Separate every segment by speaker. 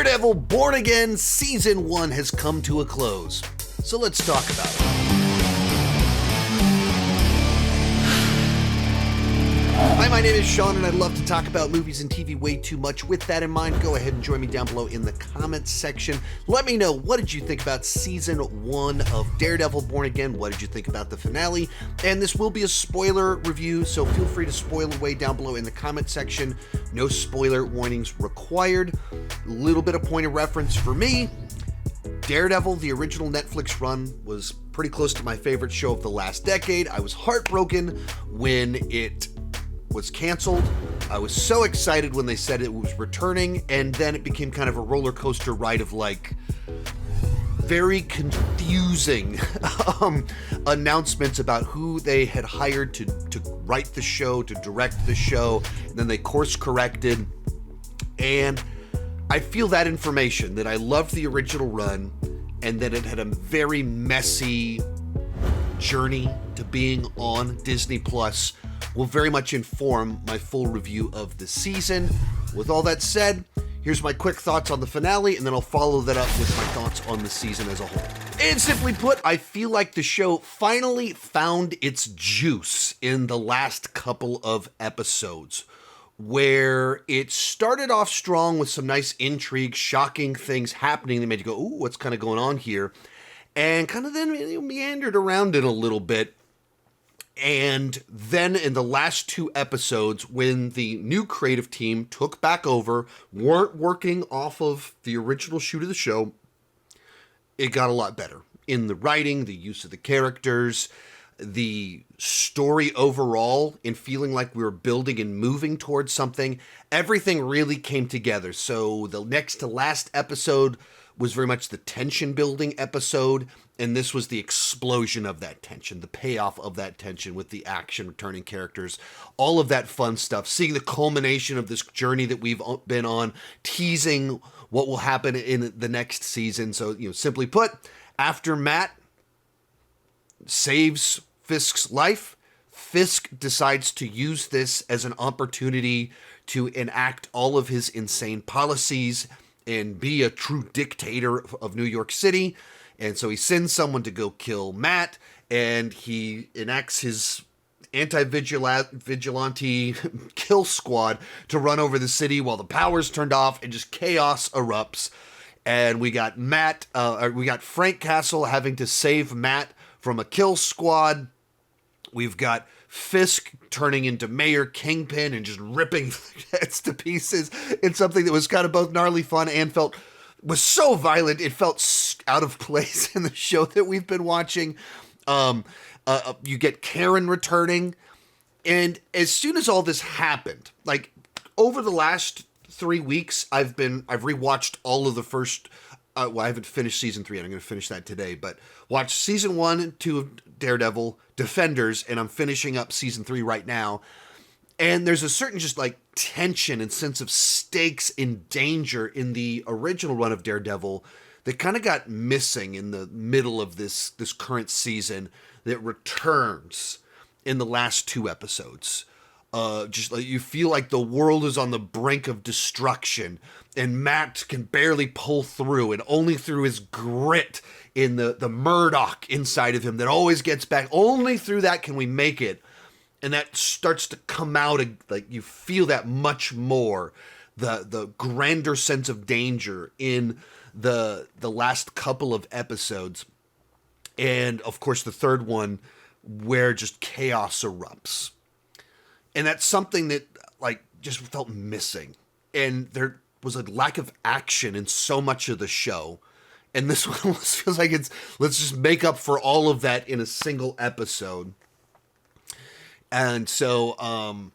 Speaker 1: Daredevil Born Again Season 1 has come to a close, so let's talk about it. Hi, my name is Sean, and I'd love to talk about movies and TV way too much. With that in mind, go ahead and join me down below in the comments section. Let me know, what did you think about Season 1 of Daredevil Born Again? What did you think about the finale? And this will be a spoiler review, so feel free to spoil away down below in the comment section. No spoiler warnings required. A little bit of point of reference for me. Daredevil, the original Netflix run, was pretty close to my favorite show of the last decade. I was heartbroken when it was canceled. I was so excited when they said it was returning, and then it became kind of a roller coaster ride of like very confusing announcements about who they had hired to write the show, to direct the show, and then they course corrected. And I feel that information, that I loved the original run and that it had a very messy journey to being on Disney Plus, will very much inform my full review of the season. With all that said, here's my quick thoughts on the finale, and then I'll follow that up with my thoughts on the season as a whole. And simply put, I feel like the show finally found its juice in the last couple of episodes, where it started off strong with some nice intrigue, shocking things happening that made you go, ooh, what's kind of going on here? And kind of then meandered around it a little bit. And then in the last two episodes, when the new creative team took back over, weren't working off of the original shoot of the show, it got a lot better. In the writing, the use of the characters, the story overall, and feeling like we were building and moving towards something, everything really came together. So the next to last episode was very much the tension building episode, and this was the explosion of that tension, the payoff of that tension with the action, returning characters, all of that fun stuff, seeing the culmination of this journey that we've been on, teasing what will happen in the next season. So, simply put, after Matt saves Fisk's life, Fisk decides to use this as an opportunity to enact all of his insane policies and be a true dictator of New York City. And so he sends someone to go kill Matt, and he enacts his anti-vigilante kill squad to run over the city while the power's turned off and just chaos erupts. And we got Frank Castle having to save Matt from a kill squad. We've got Fisk turning into Mayor Kingpin and just ripping heads to pieces in something that was kind of both gnarly fun and was so violent it felt out of place in the show that we've been watching. You get Karen returning, and as soon as all this happened, like over the last 3 weeks, I've rewatched all of the first. I haven't finished season 3, and I'm going to finish that today, but watched season 1 and 2 of Daredevil, Defenders, and I'm finishing up season 3 right now. And there's a certain just like tension and sense of stakes and danger in the original run of Daredevil that kind of got missing in the middle of this current season, that returns in the last 2 episodes. Just like you feel like the world is on the brink of destruction, and Matt can barely pull through, and only through his grit in the Murdoch inside of him that always gets back, only through that can we make it. And that starts to come out, like you feel that much more, the grander sense of danger in the last couple of episodes. And of course the third one, where just chaos erupts. And that's something that like just felt missing. And there was a lack of action in so much of the show. And this one almost feels like let's just make up for all of that in a single episode. And so, of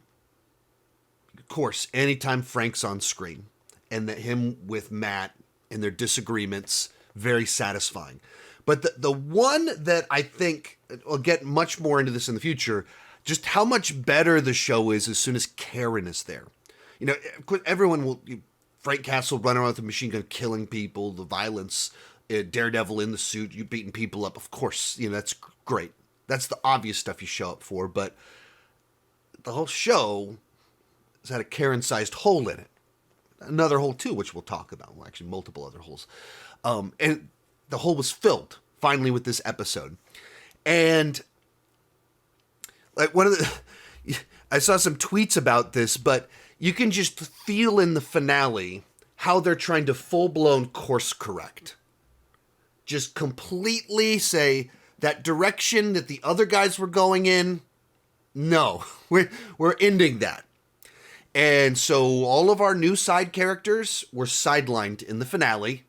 Speaker 1: course, anytime Frank's on screen and that him with Matt and their disagreements, very satisfying. But the one that I think, I'll get much more into this in the future, just how much better the show is as soon as Karen is there. Everyone will, Frank Castle running around with a machine gun killing people, the violence, Daredevil in the suit, you beating people up. Of course, that's great. That's the obvious stuff you show up for, but the whole show has had a Karen-sized hole in it. another hole too, which we'll talk about. Well, actually, multiple other holes. And the hole was filled finally with this episode. And like I saw some tweets about this, but you can just feel in the finale how they're trying to full-blown course correct. Just completely say that direction that the other guys were going in, no, we're ending that. And so all of our new side characters were sidelined in the finale,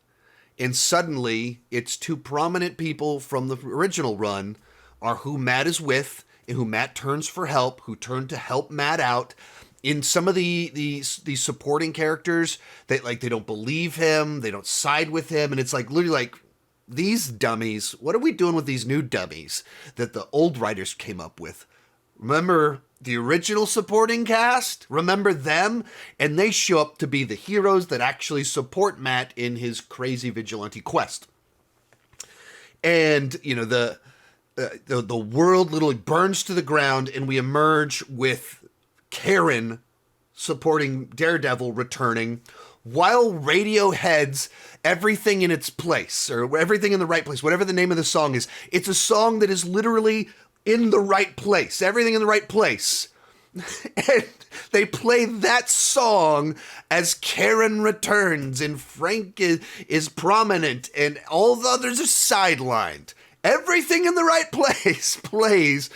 Speaker 1: and suddenly it's two prominent people from the original run are who Matt is with and who Matt turns for help, who turn to help Matt out. In some of the supporting characters, they don't believe him, they don't side with him, and it's like literally like, these dummies, what are we doing with these new dummies that the old writers came up with? Remember the original supporting cast? Remember them? And they show up to be the heroes that actually support Matt in his crazy vigilante quest. And, you know, the world literally burns to the ground, and we emerge with Karen supporting Daredevil returning, while radio heads Everything in Its Place, or Everything in the Right Place, whatever the name of the song is. It's a song that is literally in the right place, everything in the right place. And they play that song as Karen returns, and Frank is prominent, and all the others are sidelined. Everything in the Right Place plays.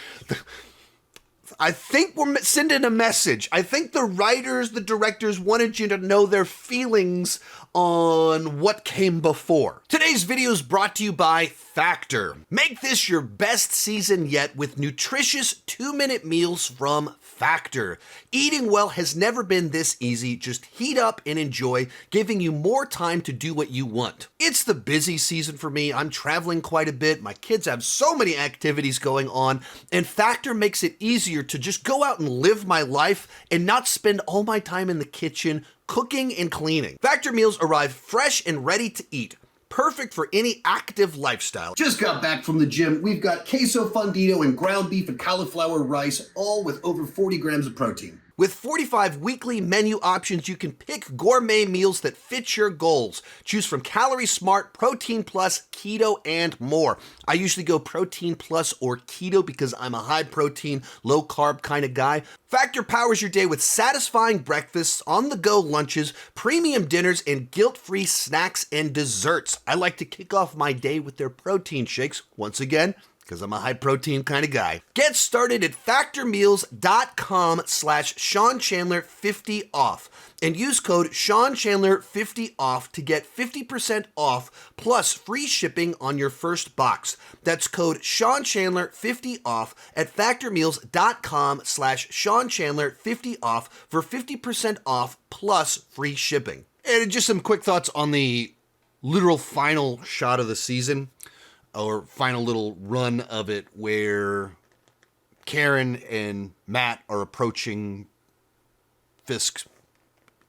Speaker 1: I think we're sending a message. I think the writers, the directors wanted you to know their feelings on what came before. Today's video is brought to you by Factor. Make this your best season yet with nutritious 2-minute meals from Factor. Eating well has never been this easy. Just heat up and enjoy, giving you more time to do what you want. It's the busy season for me. I'm traveling quite a bit. My kids have so many activities going on, and Factor makes it easier to just go out and live my life and not spend all my time in the kitchen cooking and cleaning. Factor meals arrive fresh and ready to eat. Perfect for any active lifestyle. Just got back from the gym. We've got queso fundido and ground beef and cauliflower rice, all with over 40 grams of protein. With 45 weekly menu options, you can pick gourmet meals that fit your goals. Choose from Calorie Smart, Protein Plus, Keto, and more. I usually go Protein Plus or Keto because I'm a high protein, low carb kind of guy. Factor powers your day with satisfying breakfasts, on-the-go lunches, premium dinners, and guilt-free snacks and desserts. I like to kick off my day with their protein shakes, once again, because I'm a high protein kind of guy. Get started at factormeals.com/SeanChandler50 off and use code SeanChandler50 off to get 50% off plus free shipping on your first box. That's code SeanChandler50 off at factormeals.com/SeanChandler50 off for 50% off plus free shipping. And just some quick thoughts on the literal final shot of the season, or final little run of it, where Karen and Matt are approaching Fisk's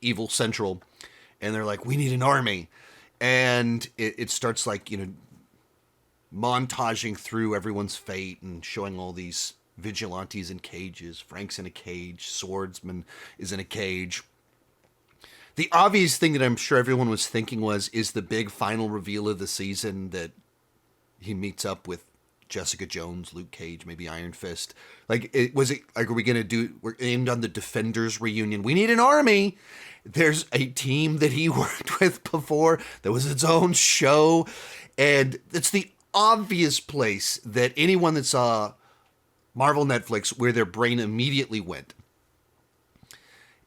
Speaker 1: evil central, and they're like, we need an army. And it starts like, you know, montaging through everyone's fate and showing all these vigilantes in cages. Frank's in a cage. Swordsman is in a cage. The obvious thing that I'm sure everyone was thinking is the big final reveal of the season that he meets up with Jessica Jones, Luke Cage, maybe Iron Fist. Like, are we going to we're aimed on the Defenders reunion. We need an army. There's a team that he worked with before that was its own show. And it's the obvious place that anyone that saw Marvel Netflix, where their brain immediately went.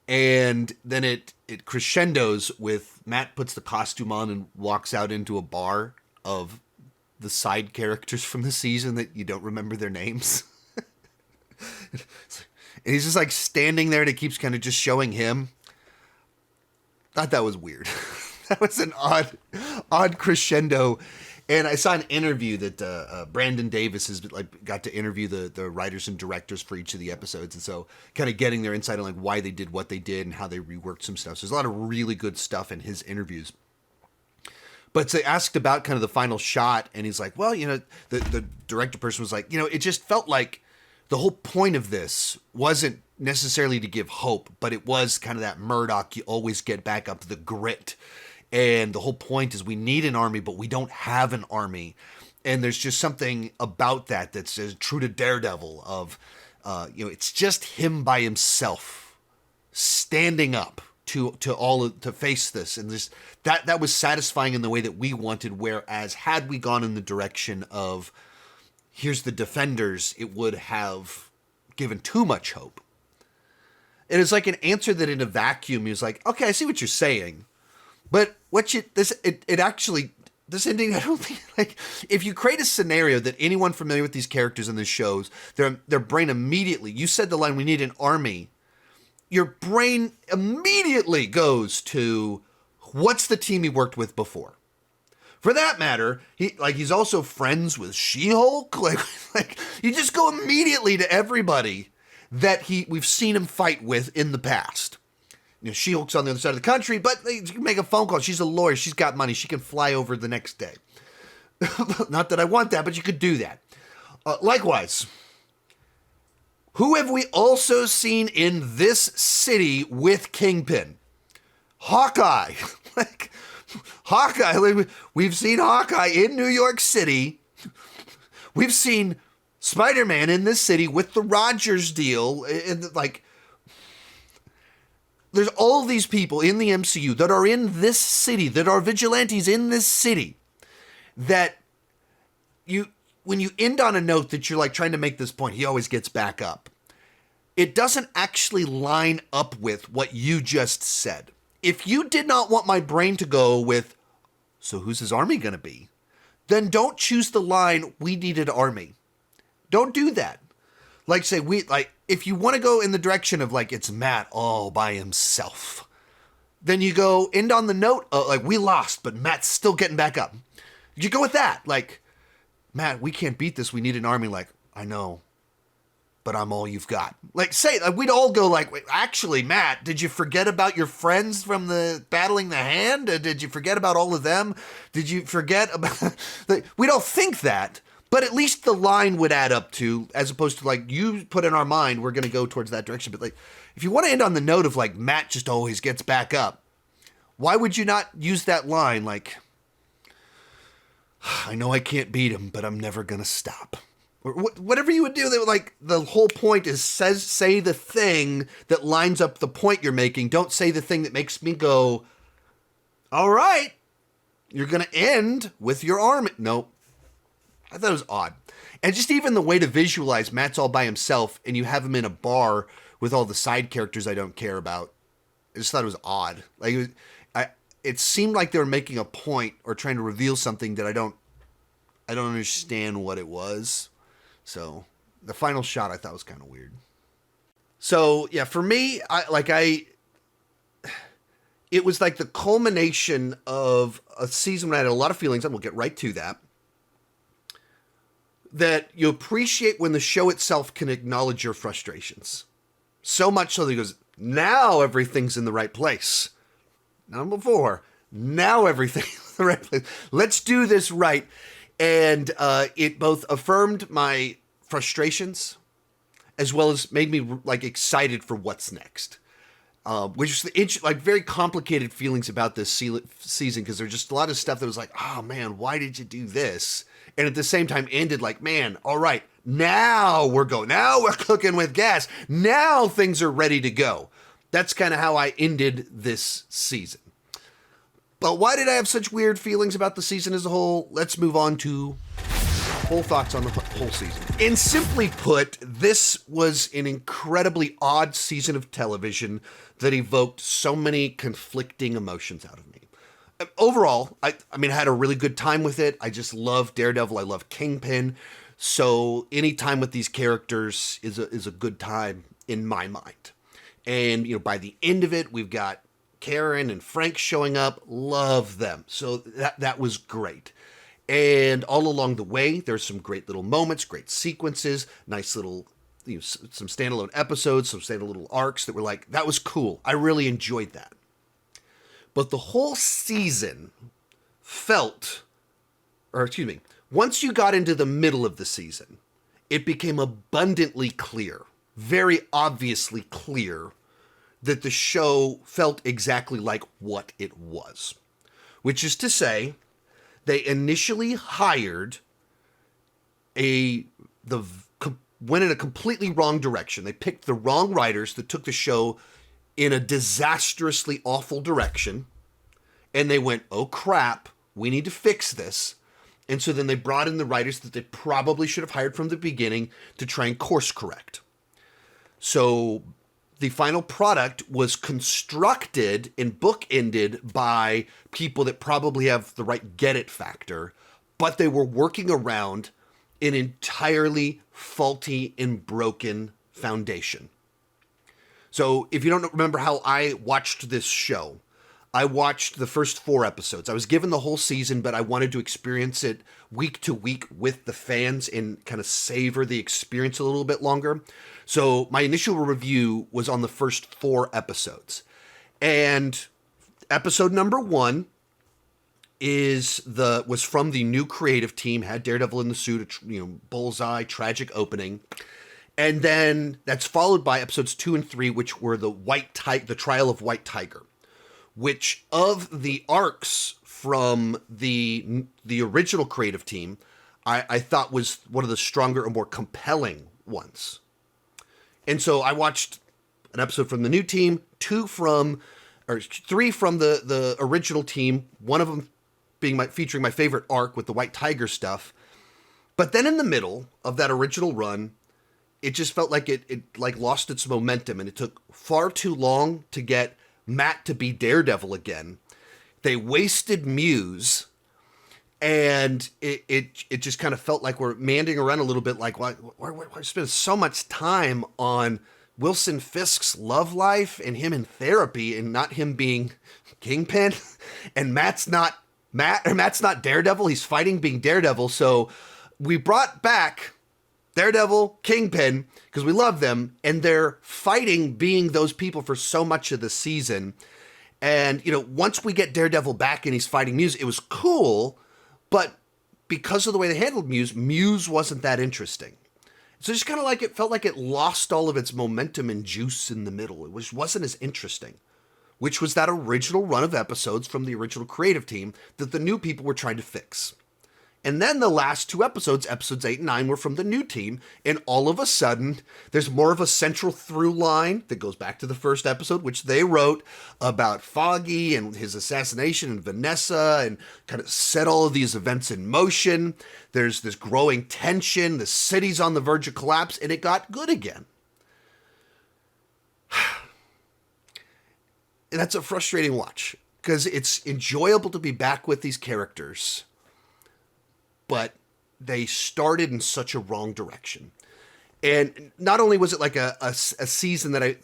Speaker 1: And then it crescendos with Matt puts the costume on and walks out into a bar of the side characters from the season that you don't remember their names. And he's just like standing there and it keeps kind of just showing him. Thought that was weird. That was an odd crescendo. And I saw an interview that Brandon Davis has got to interview the writers and directors for each of the episodes. And so kind of getting their insight on like why they did what they did and how they reworked some stuff. So there's a lot of really good stuff in his interviews. But they asked about kind of the final shot, and he's like, well, you know, the director person was like, you know, it just felt like the whole point of this wasn't necessarily to give hope, but it was kind of that Murdoch, you always get back up, the grit. And the whole point is we need an army, but we don't have an army. And there's just something about that that's true to Daredevil of, it's just him by himself standing up to face this. And this that was satisfying in the way that we wanted, whereas had we gone in the direction of here's the Defenders, it would have given too much hope. It is like an answer that in a vacuum, he was like, okay, I see what you're saying. But this ending, I don't think, like, if you create a scenario that anyone familiar with these characters in the shows, their brain immediately, you said the line, we need an army, your brain immediately goes to, what's the team he worked with before? For that matter, he's also friends with She-Hulk. Like you just go immediately to everybody that we've seen him fight with in the past. She-Hulk's on the other side of the country, but you can make a phone call. She's a lawyer. She's got money. She can fly over the next day. Not that I want that, but you could do that. Likewise, who have we also seen in this city with Kingpin? Hawkeye. Hawkeye. We've seen Hawkeye in New York City. We've seen Spider-Man in this city with the Rogers deal. There's all these people in the MCU that are in this city, that are vigilantes in this city, that when you end on a note that you're like trying to make this point, he always gets back up. It doesn't actually line up with what you just said. If you did not want my brain to go with, so who's his army going to be? Then don't choose the line, we need an army. Don't do that. If you want to go in the direction of it's Matt all by himself, then you go end on the note of we lost, but Matt's still getting back up. You go with that. Matt, we can't beat this. We need an army. I know, but I'm all you've got. We'd all go actually, Matt, did you forget about your friends from the battling the hand? Did you forget about all of them? Did you forget about, we don't think that. But at least the line would add up to, as opposed to you put in our mind, we're going to go towards that direction. But if you want to end on the note of Matt just always gets back up, why would you not use that line? I know I can't beat him, but I'm never going to stop. Or whatever you would do, the whole point is say the thing that lines up the point you're making. Don't say the thing that makes me go, all right, you're going to end with your arm. Nope. I thought it was odd. And just even the way to visualize Matt's all by himself and you have him in a bar with all the side characters I don't care about. I just thought it was odd. It seemed like they were making a point or trying to reveal something that I don't understand what it was. So the final shot I thought was kind of weird. So yeah, for me, it was the culmination of a season when I had a lot of feelings, and we'll get right to that. That you appreciate when the show itself can acknowledge your frustrations. So much so that it goes, now everything's in the right place. Not before. Now everything's in the right place. Let's do this right. And it both affirmed my frustrations as well as made me excited for what's next. Which is very complicated feelings about this season because there's just a lot of stuff that was oh man, why did you do this? And at the same time ended man, all right, now we're going. Now we're cooking with gas. Now things are ready to go. That's kind of how I ended this season. But why did I have such weird feelings about the season as a whole? Let's move on to full thoughts on the whole season. And simply put, this was an incredibly odd season of television that evoked so many conflicting emotions out of me. Overall, I had a really good time with it. I just love Daredevil. I love Kingpin. So any time with these characters is a good time in my mind. And, by the end of it, we've got Karen and Frank showing up. Love them. So that was great. And all along the way, there's some great little moments, great sequences, nice little, some standalone episodes, some standalone little arcs that were that was cool. I really enjoyed that. But the whole season once you got into the middle of the season, it became abundantly clear very obviously clear that the show felt exactly like what it was, which is to say, they initially hired went in a completely wrong direction. They picked the wrong writers that took the show in a disastrously awful direction, and they went, oh crap, we need to fix this. And so then they brought in the writers that they probably should have hired from the beginning to try and course correct. So the final product was constructed and bookended by people that probably have the right get it factor, but they were working around an entirely faulty and broken foundation. So if you don't remember how I watched this show, I watched the first 4 episodes. I was given the whole season, but I wanted to experience it week to week with the fans and kind of savor the experience a little bit longer. So my initial review was on the first 4 episodes. And episode number 1 was from the new creative team, had Daredevil in the suit, bullseye, tragic opening. And then that's followed by episodes 2 and 3, which were the trial of White Tiger, which of the arcs from the original creative team, I thought was one of the stronger and more compelling ones. And so I watched an episode from the new team, 3 from the original team, one of them featuring my favorite arc with the White Tiger stuff. But then in the middle of that original run, it just felt like it lost its momentum, and it took far too long to get Matt to be Daredevil again. They wasted Muse, and it just kind of felt like we're meandering around a little bit, like why spend so much time on Wilson Fisk's love life and him in therapy and not him being Kingpin, and Matt's not Daredevil. He's fighting being Daredevil. So we brought back Daredevil, Kingpin, because we love them, and they're fighting being those people for so much of the season. And, once we get Daredevil back and he's fighting Muse, it was cool, but because of the way they handled Muse wasn't that interesting. So just kind of it felt like it lost all of its momentum and juice in the middle. It wasn't as interesting, which was that original run of episodes from the original creative team that the new people were trying to fix. And then the last 2 episodes 8 and 9, were from the new team, and all of a sudden, there's more of a central through line that goes back to the first episode, which they wrote about Foggy and his assassination and Vanessa, and kind of set all of these events in motion. There's this growing tension, the city's on the verge of collapse, and it got good again. And that's a frustrating watch, because it's enjoyable to be back with these characters, but they started in such a wrong direction. And not only was it like a season that I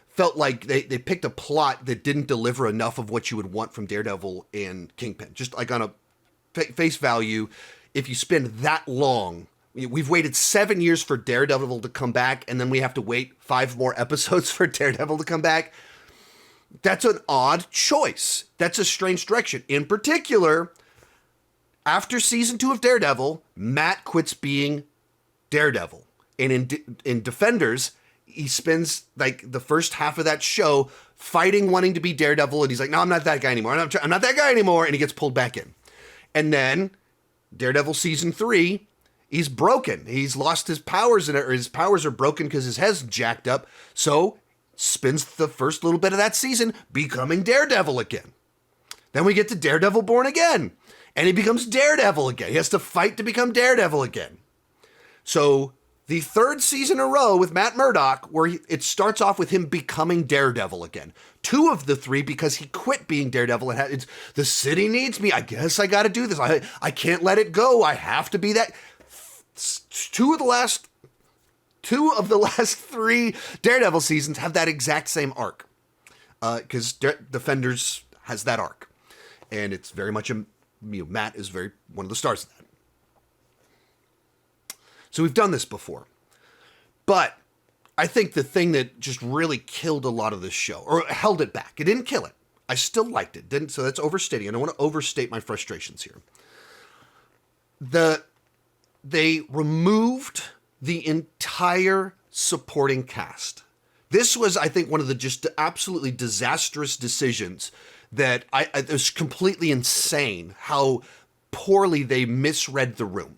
Speaker 1: felt like they picked a plot that didn't deliver enough of what you would want from Daredevil and Kingpin. Just like on a face value, if you spend that long, we've waited 7 years for Daredevil to come back, and then we have to wait 5 more episodes for Daredevil to come back. That's an odd choice. That's a strange direction. In particular, after season 2 of Daredevil, Matt quits being Daredevil. And in Defenders, he spends the first half of that show fighting, wanting to be Daredevil. And he's like, no, I'm not that guy anymore. I'm not that guy anymore. And he gets pulled back in. And then Daredevil season 3, he's broken. He's lost his powers, or his powers are broken because his head's jacked up. So spends the first little bit of that season becoming Daredevil again. Then we get to Daredevil Born Again. And he becomes Daredevil again. He has to fight to become Daredevil again. So the 3rd season in a row with Matt Murdock, where it starts off with him becoming Daredevil again. 2 of the 3 because he quit being Daredevil. And the city needs me. I guess I got to do this. I can't let it go. I have to be that. 2 of the last 3 Daredevil seasons have that exact same arc. Because Defenders has that arc. And it's very much Matt is one of the stars of that. So we've done this before. But I think the thing that just really killed a lot of this show, or held it back, it didn't kill it. I still liked it. So that's overstating. I don't want to overstate my frustrations here. They removed the entire supporting cast. This was, I think, one of the just absolutely disastrous decisions that it was completely insane how poorly they misread the room.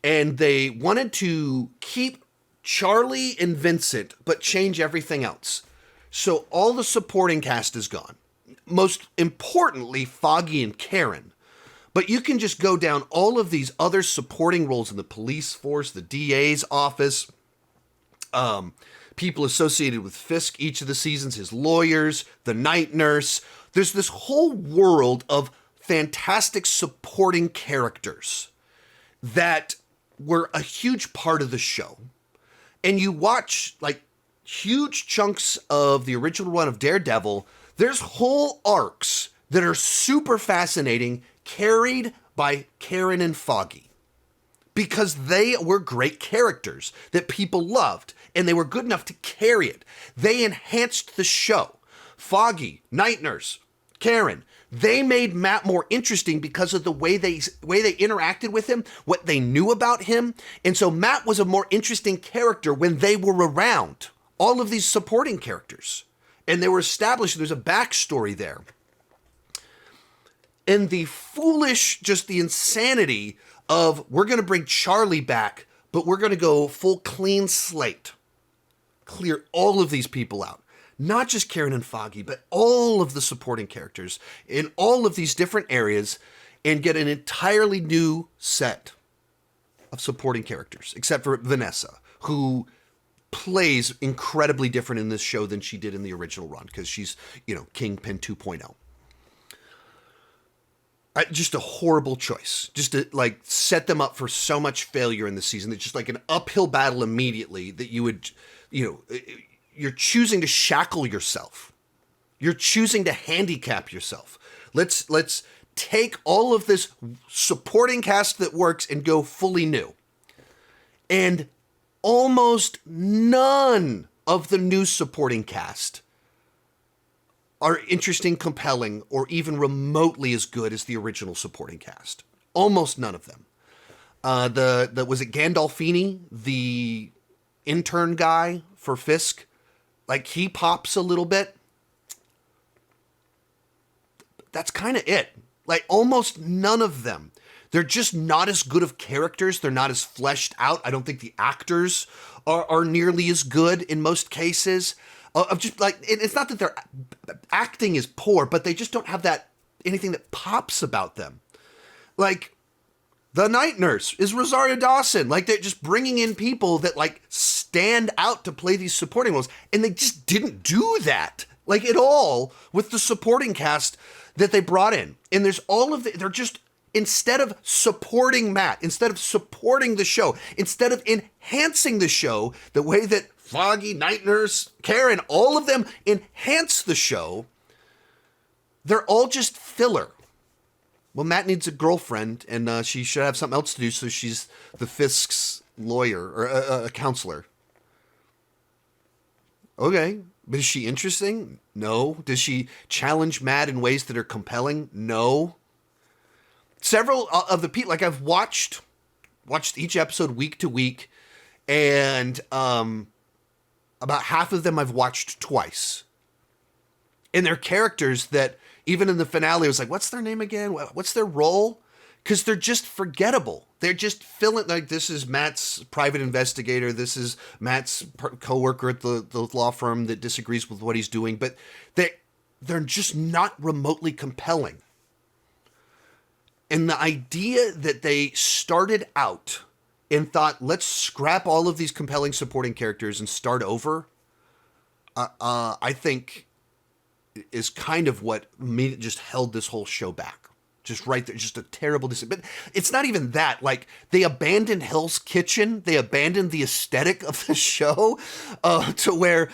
Speaker 1: And they wanted to keep Charlie and Vincent, but change everything else. So all the supporting cast is gone. Most importantly, Foggy and Karen. But you can just go down all of these other supporting roles in the police force, the DA's office, people associated with Fisk each of the seasons, his lawyers, the night nurse. There's this whole world of fantastic supporting characters that were a huge part of the show. And you watch like huge chunks of the original run of Daredevil, there's whole arcs that are super fascinating, carried by Karen and Foggy. Because they were great characters that people loved, and they were good enough to carry it. They enhanced the show. Foggy, Night Nurse, Karen, they made Matt more interesting because of the way they interacted with him, what they knew about him. And so Matt was a more interesting character when they were around. All of these supporting characters. And they were established. There's a backstory there. And the foolish, just the insanity of, we're going to bring Charlie back, but we're going to go full clean slate. Clear all of these people out. Not just Karen and Foggy, but all of the supporting characters in all of these different areas, and get an entirely new set of supporting characters, except for Vanessa, who plays incredibly different in this show than she did in the original run, because she's, Kingpin 2.0. Just a horrible choice. Just to set them up for so much failure in the season. It's just like an uphill battle immediately that you would, you're choosing to shackle yourself. You're choosing to handicap yourself. Let's take all of this supporting cast that works and go fully new. And almost none of the new supporting cast are interesting, compelling, or even remotely as good as the original supporting cast. Almost none of them. Was it Gandolfini, the intern guy for Fisk? He pops a little bit. That's kind of it. Almost none of them. They're just not as good of characters. They're not as fleshed out. I don't think the actors are nearly as good in most cases. It's not that their acting is poor, but they just don't have anything that pops about them. The night nurse is Rosario Dawson. They're just bringing in people that stand out to play these supporting roles. And they just didn't do that at all with the supporting cast that they brought in. And there's they're just, instead of supporting Matt, instead of supporting the show, instead of enhancing the show the way that Foggy, Night Nurse, Karen, all of them enhance the show, they're all just filler. Well, Matt needs a girlfriend, and she should have something else to do, so she's the Fisk's lawyer, or a counselor. Okay, but is she interesting? No. Does she challenge Matt in ways that are compelling? No. Several of the people, I've watched each episode week to week, and about half of them I've watched twice. And they're characters that, even in the finale, I was like, what's their name again? What's their role? Because they're just forgettable. They're just filling, this is Matt's private investigator. This is Matt's coworker at the law firm that disagrees with what he's doing. But they're just not remotely compelling. And the idea that they started out and thought, let's scrap all of these compelling supporting characters and start over, I think is kind of what just held this whole show back. Just right there, just a terrible decision. But it's not even that. They abandoned Hell's Kitchen. They abandoned the aesthetic of the show to where,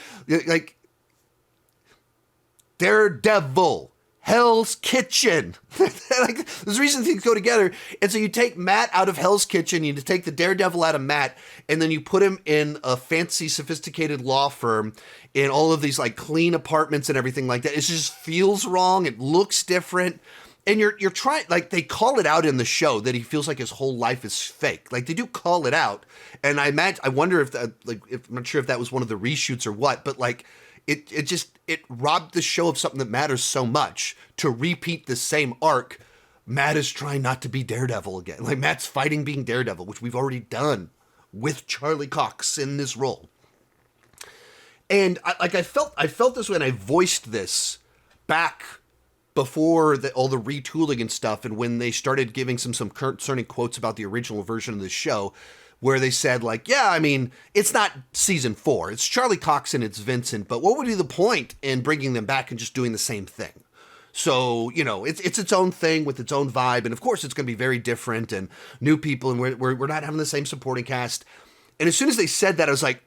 Speaker 1: Daredevil, Hell's Kitchen. There's reasons things go together. And so you take Matt out of Hell's Kitchen, you take the Daredevil out of Matt, and then you put him in a fancy, sophisticated law firm in all of these clean apartments and everything like that. It just feels wrong. It looks different. And you're trying, like, they call it out in the show that he feels like his whole life is fake. Like, they do call it out, and I wonder if that, like, if, I'm not sure if that was one of the reshoots or what, but like, it robbed the show of something that matters so much to repeat the same arc. Matt is trying not to be Daredevil again. Like, Matt's fighting being Daredevil, which we've already done with Charlie Cox in this role. And I felt this when I voiced this back before all the retooling and stuff, and when they started giving some concerning quotes about the original version of the show, where they said, like, yeah, I mean, it's not season 4, it's Charlie Cox and it's Vincent, but what would be the point in bringing them back and just doing the same thing? So, you know, it's its own thing with its own vibe, and of course it's going to be very different and new people, and we're not having the same supporting cast. And as soon as they said that, I was like,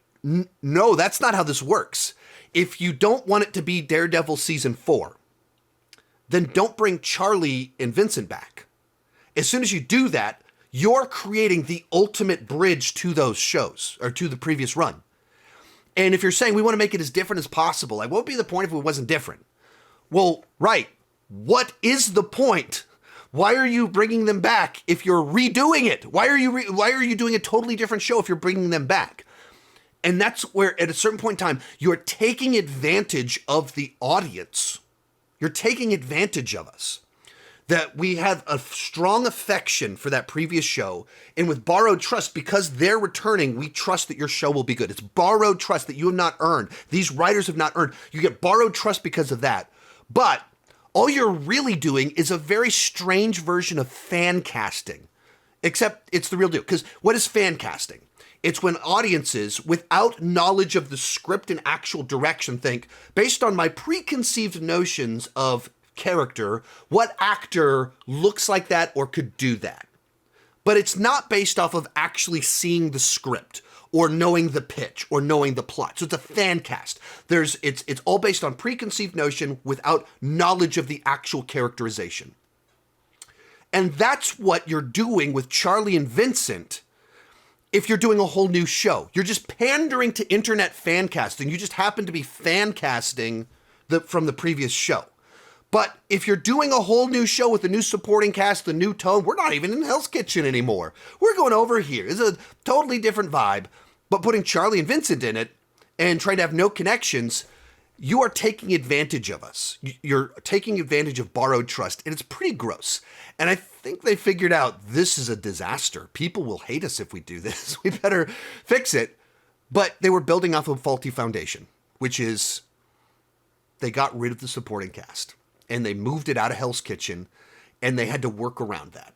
Speaker 1: no, that's not how this works. If you don't want it to be Daredevil season 4, then don't bring Charlie and Vincent back. As soon as you do that, you're creating the ultimate bridge to those shows, or to the previous run. And if you're saying we want to make it as different as possible, like, what would be the point if it wasn't different? Well, right. What is the point? Why are you bringing them back if you're redoing it? Why are you doing a totally different show if you're bringing them back? And that's where, at a certain point in time, you're taking advantage of the audience. You're taking advantage of us. That we have a strong affection for that previous show, and with borrowed trust, because they're returning, we trust that your show will be good. It's borrowed trust that you have not earned. These writers have not earned. You get borrowed trust because of that. But all you're really doing is a very strange version of fan casting, except it's the real deal. Because what is fan casting? It's when audiences, without knowledge of the script and actual direction, think, based on my preconceived notions of character, what actor looks like that or could do that. But it's not based off of actually seeing the script or knowing the pitch or knowing the plot. So it's a fan cast. It's all based on preconceived notion without knowledge of the actual characterization. And that's what you're doing with Charlie and Vincent. If you're doing a whole new show, you're just pandering to internet fan casting. You just happen to be fan casting from the previous show. But if you're doing a whole new show with a new supporting cast, the new tone, we're not even in Hell's Kitchen anymore. We're going over here. It's a totally different vibe. But putting Charlie and Vincent in it and trying to have no connections, you are taking advantage of us. You're taking advantage of borrowed trust, and it's pretty gross. And I think they figured out this is a disaster. People will hate us if we do this. We better fix it. But they were building off a faulty foundation, which is they got rid of the supporting cast. And they moved it out of Hell's Kitchen, and they had to work around that.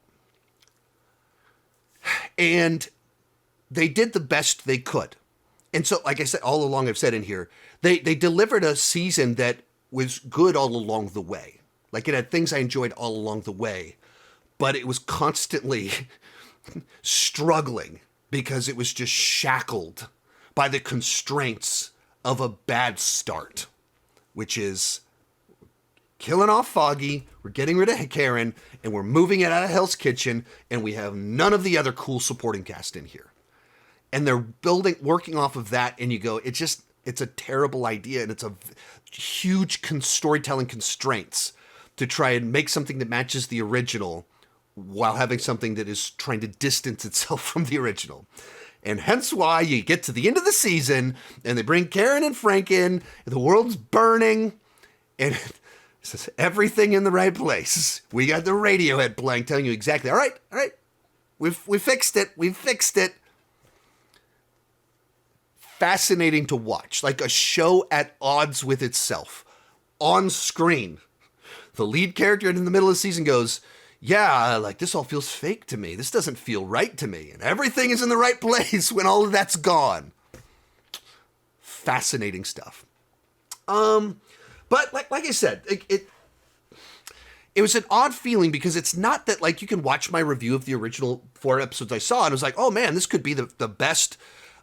Speaker 1: And they did the best they could. And so, like I said, all along I've said in here, they delivered a season that was good all along the way. Like, it had things I enjoyed all along the way, but it was constantly struggling because it was just shackled by the constraints of a bad start, which is killing off Foggy, we're getting rid of Karen, and we're moving it out of Hell's Kitchen, and we have none of the other cool supporting cast in here. And they're working off of that, and you go, it's a terrible idea, and it's a huge storytelling constraints to try and make something that matches the original while having something that is trying to distance itself from the original. And hence why you get to the end of the season, and they bring Karen and Frank in, and the world's burning, and says everything in the right place. We got the Radiohead playing, telling you exactly, all right, we fixed it. Fascinating to watch, like a show at odds with itself. On screen, the lead character in the middle of the season goes, yeah, like, this all feels fake to me. This doesn't feel right to me. And everything is in the right place when all of that's gone. Fascinating stuff. But like I said, it was an odd feeling because it's not that, like, you can watch my review of the original 4 episodes I saw and it was like, oh man, this could be the best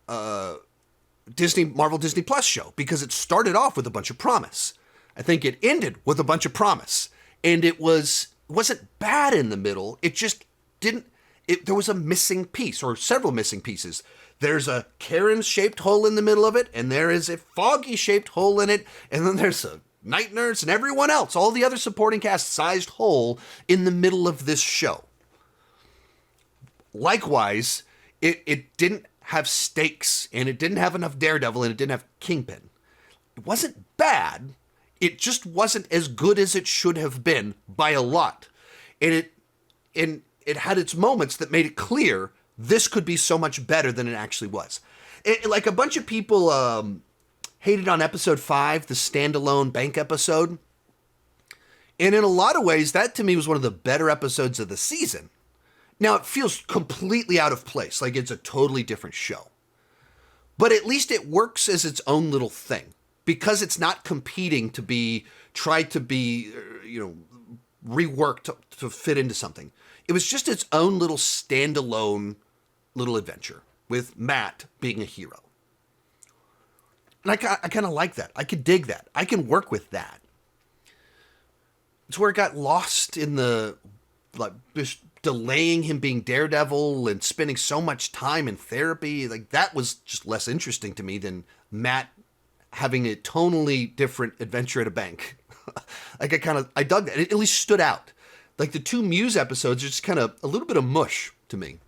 Speaker 1: Marvel Disney Plus show, because it started off with a bunch of promise. I think it ended with a bunch of promise, and it wasn't bad in the middle. It just didn't. There was a missing piece, or several missing pieces. There's a Karen-shaped hole in the middle of it, and there is a Foggy-shaped hole in it, and then there's a Night Nurse and everyone else, all the other supporting cast sized whole in the middle of this show. Likewise, it didn't have stakes, and it didn't have enough Daredevil, and it didn't have Kingpin. It wasn't bad. It just wasn't as good as it should have been by a lot. And it had its moments that made it clear this could be so much better than it actually was. Like a bunch of people hated on episode 5, the standalone bank episode. And in a lot of ways, that to me was one of the better episodes of the season. Now, it feels completely out of place, like it's a totally different show. But at least it works as its own little thing, because it's not competing to be, tried to be, reworked to fit into something. It was just its own little standalone little adventure, with Matt being a hero. And I kind of like that. I could dig that. I can work with that. It's where it got lost in the, like, just delaying him being Daredevil and spending so much time in therapy. Like, that was just less interesting to me than Matt having a tonally different adventure at a bank. Like, I dug that. It at least stood out. Like, the 2 Muse episodes are just kind of a little bit of mush to me,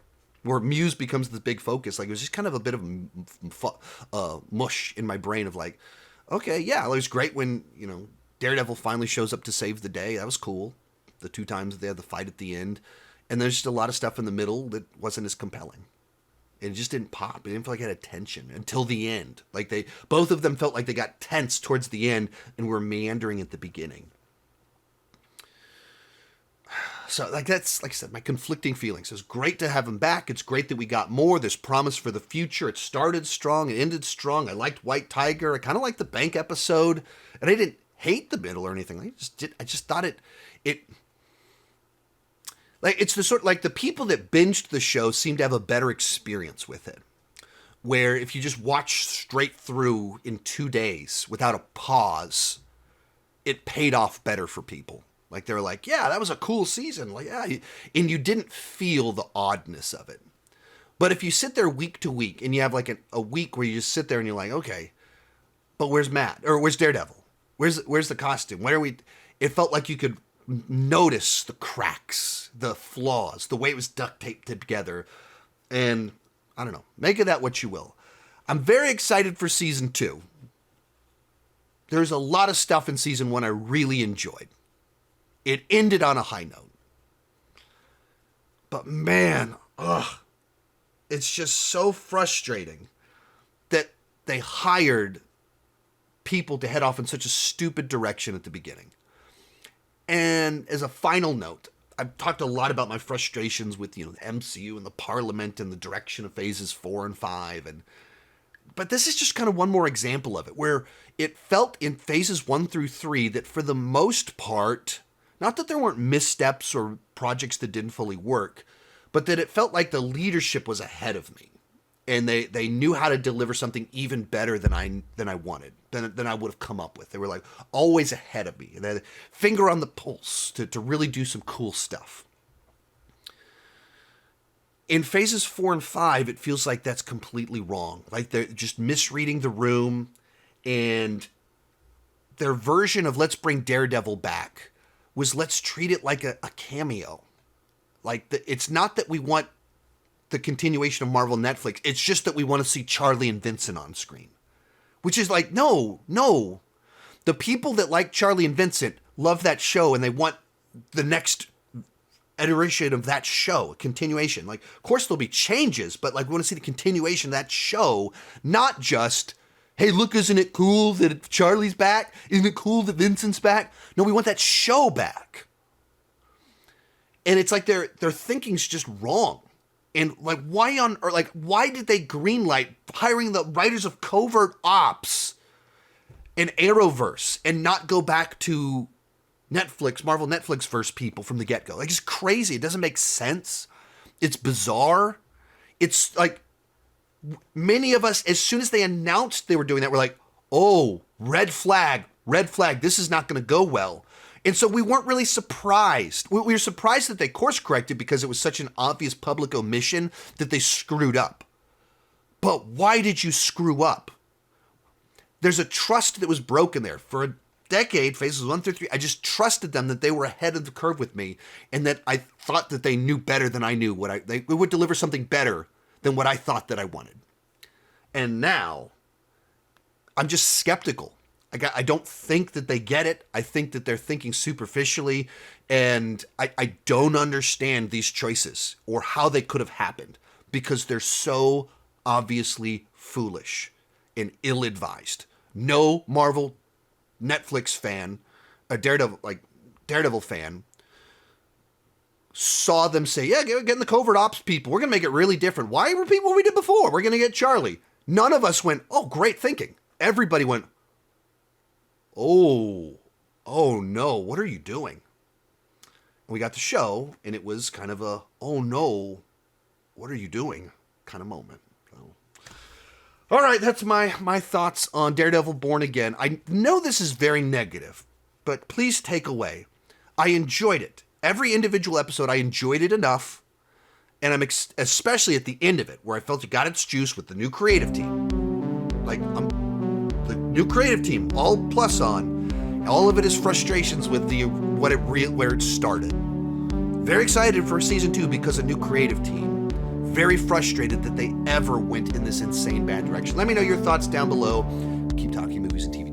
Speaker 1: where Muse becomes the big focus. Like, it was just kind of a bit of mush in my brain of like, okay, yeah, it was great when, Daredevil finally shows up to save the day. That was cool. The 2 times they had the fight at the end. And there's just a lot of stuff in the middle that wasn't as compelling. It just didn't pop. It didn't feel like it had tension until the end. Like, both of them felt like they got tense towards the end and were meandering at the beginning. So, like, that's, like I said, my conflicting feelings. It was great to have him back. It's great that we got more. There's promise for the future. It started strong. It ended strong. I liked White Tiger. I kind of liked the bank episode. And I didn't hate the middle or anything. I just thought it like, it's the sort, like, the people that binged the show seem to have a better experience with it. Where if you just watch straight through in 2 days without a pause, it paid off better for people. Like, they were like, yeah, that was a cool season. Like, yeah, and you didn't feel the oddness of it. But if you sit there week to week and you have like a week where you just sit there and you're like, okay, but where's Matt? Or where's Daredevil? Where's the costume? Where are we? It felt like you could notice the cracks, the flaws, the way it was duct taped together. And I don't know, make of that what you will. I'm very excited for season 2. There's a lot of stuff in season 1 I really enjoyed. It ended on a high note. But man, it's just so frustrating that they hired people to head off in such a stupid direction at the beginning. And as a final note, I've talked a lot about my frustrations with, the MCU and the Parliament and the direction of phases 4 and 5. But this is just kind of one more example of it, where it felt in phases 1 through 3 that for the most part, not that there weren't missteps or projects that didn't fully work, but that it felt like the leadership was ahead of me. And they knew how to deliver something even better than I wanted, than I would have come up with. They were like always ahead of me. And they had a finger on the pulse to really do some cool stuff. In phases 4 and 5, it feels like that's completely wrong. Like they're just misreading the room, and their version of let's bring Daredevil back was let's treat it like a cameo. Like it's not that we want the continuation of Marvel Netflix. It's just that we want to see Charlie and Vincent on screen. Which is like, no. The people that like Charlie and Vincent love that show, and they want the next iteration of that show, a continuation. Like, of course there'll be changes, but like we want to see the continuation of that show, not just, hey, look, isn't it cool that Charlie's back? Isn't it cool that Vincent's back? No, we want that show back. And it's like their thinking's just wrong. And like, why did they greenlight hiring the writers of Covert Ops and Arrowverse and not go back to Netflix, Marvel Netflix verse people from the get-go? Like, it's crazy. It doesn't make sense. It's bizarre. It's like, many of us, as soon as they announced they were doing that, we're like, oh, red flag, this is not going to go well. And so we weren't really surprised. We were surprised that they course corrected because it was such an obvious public omission that they screwed up. But why did you screw up? There's a trust that was broken there for a decade, phases 1 through 3, I just trusted them that they were ahead of the curve with me, and that I thought that they knew better than I knew they would deliver something better than what I thought that I wanted. And now I'm just skeptical. I don't think that they get it. I think that they're thinking superficially, and I don't understand these choices or how they could have happened because they're so obviously foolish and ill-advised. No Marvel Netflix fan, a Daredevil fan, saw them say, yeah, getting the covert ops people. We're going to make it really different. Why repeat what we did before? We're going to get Charlie. None of us went, oh, great thinking. Everybody went, oh no, what are you doing? And we got the show, and it was kind of a, oh no, what are you doing kind of moment. All right, that's my thoughts on Daredevil Born Again. I know this is very negative, but please take away. I enjoyed it. Every individual episode, I enjoyed it enough, and I'm especially at the end of it, where I felt it got its juice with the new creative team. The new creative team, all plus on. All of it is frustrations with where it started. Very excited for season 2 because a new creative team. Very frustrated that they ever went in this insane bad direction. Let me know your thoughts down below. Keep talking movies and TV.